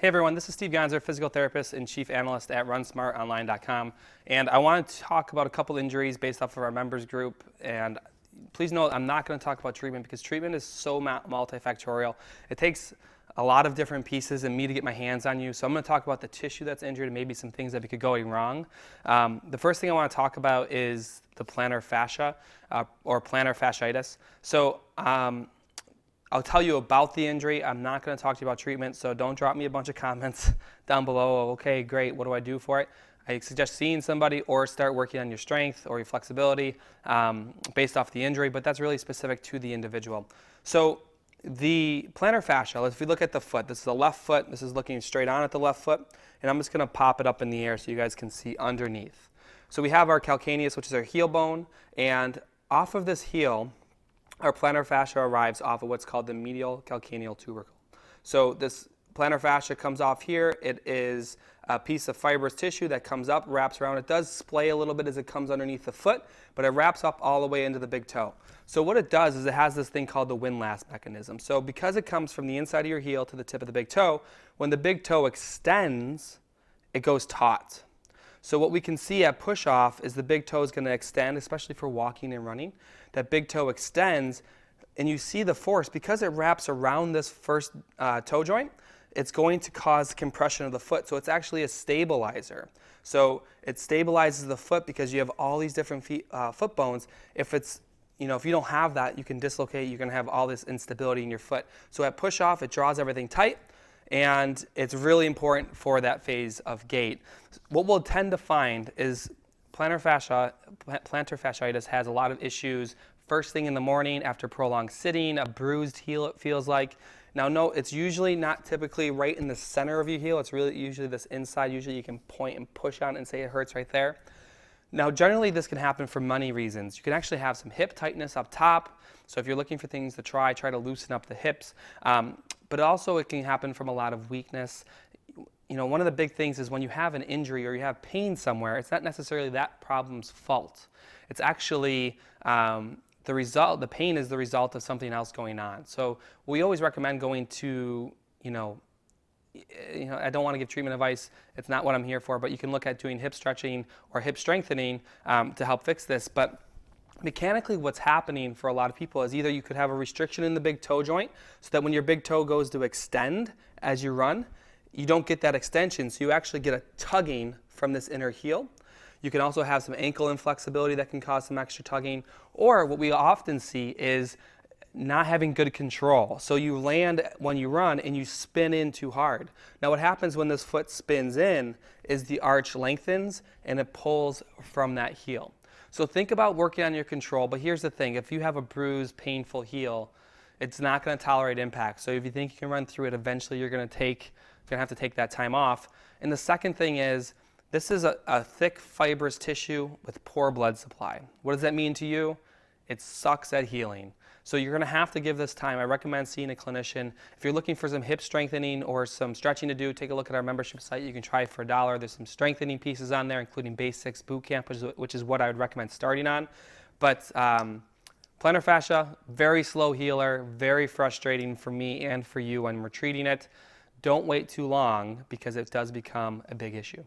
Hey everyone, this is Steve Gonzer, physical therapist and chief analyst at runsmartonline.com, and I wanted to talk about a couple injuries based off of our members group. And please note, I'm not going to talk about treatment because treatment is so multifactorial. It takes a lot of different pieces and me to get my hands on you. So I'm going to talk about the tissue that's injured and maybe some things that could go wrong. The first thing I want to talk about is the plantar fascia or plantar fasciitis. So I'll tell you about the injury. I'm not going to talk to you about treatment, so don't drop me a bunch of comments down below. Okay, great, what do I do for it? I suggest seeing somebody or start working on your strength or your flexibility based off the injury, but that's really specific to the individual. So the plantar fascia, if we look at the foot, this is the left foot, this is looking straight on at the left foot, and I'm just going to pop it up in the air so you guys can see underneath. So we have our calcaneus, which is our heel bone, and off of this heel, our plantar fascia arrives off of what's called the medial calcaneal tubercle. So this plantar fascia comes off here. It is a piece of fibrous tissue that comes up, wraps around. It does splay a little bit as it comes underneath the foot, but it wraps up all the way into the big toe. So what it does is it has this thing called the Windlass Mechanism. So because it comes from the inside of your heel to the tip of the big toe, when the big toe extends, it goes taut. So what we can see at push-off is the big toe is going to extend, especially for walking and running. That big toe extends, and you see the force. Because it wraps around this first toe joint, it's going to cause compression of the foot. So it's actually a stabilizer. So it stabilizes the foot because you have all these different foot bones. If you don't have that, you can dislocate. You're going to have all this instability in your foot. So at push-off, it draws everything tight. And it's really important for that phase of gait. What we'll tend to find is plantar fasciitis has a lot of issues first thing in the morning after prolonged sitting, a bruised heel it feels like. Now no, it's usually not typically right in the center of your heel. It's really usually this inside. Usually you can point and push on it and say it hurts right there. Now generally this can happen for many reasons. You can actually have some hip tightness up top. So if you're looking for things to try to loosen up the hips. But also it can happen from a lot of weakness. One of the big things is when you have an injury or you have pain somewhere, it's not necessarily that problem's fault. It's actually the pain is the result of something else going on. So we always recommend going to, I don't want to give treatment advice. It's not what I'm here for, but you can look at doing hip stretching or hip strengthening to help fix this. But mechanically, what's happening for a lot of people is either you could have a restriction in the big toe joint so that when your big toe goes to extend as you run, you don't get that extension, so you actually get a tugging from this inner heel. You can also have some ankle inflexibility that can cause some extra tugging, or what we often see is not having good control. So you land when you run and you spin in too hard. Now what happens when this foot spins in is the arch lengthens and it pulls from that heel. So think about working on your control, but here's the thing. If you have a bruised, painful heel, it's not going to tolerate impact. So if you think you can run through it, eventually you're going to have to take that time off. And the second thing is, this is a thick fibrous tissue with poor blood supply. What does that mean to you? It sucks at healing. So you're going to have to give this time. I recommend seeing a clinician. If you're looking for some hip strengthening or some stretching to do, take a look at our membership site. You can try it for $1. There's some strengthening pieces on there, including Basics Boot Camp, which is what I would recommend starting on. But plantar fascia, very slow healer, very frustrating for me and for you when we're treating it. Don't wait too long because it does become a big issue.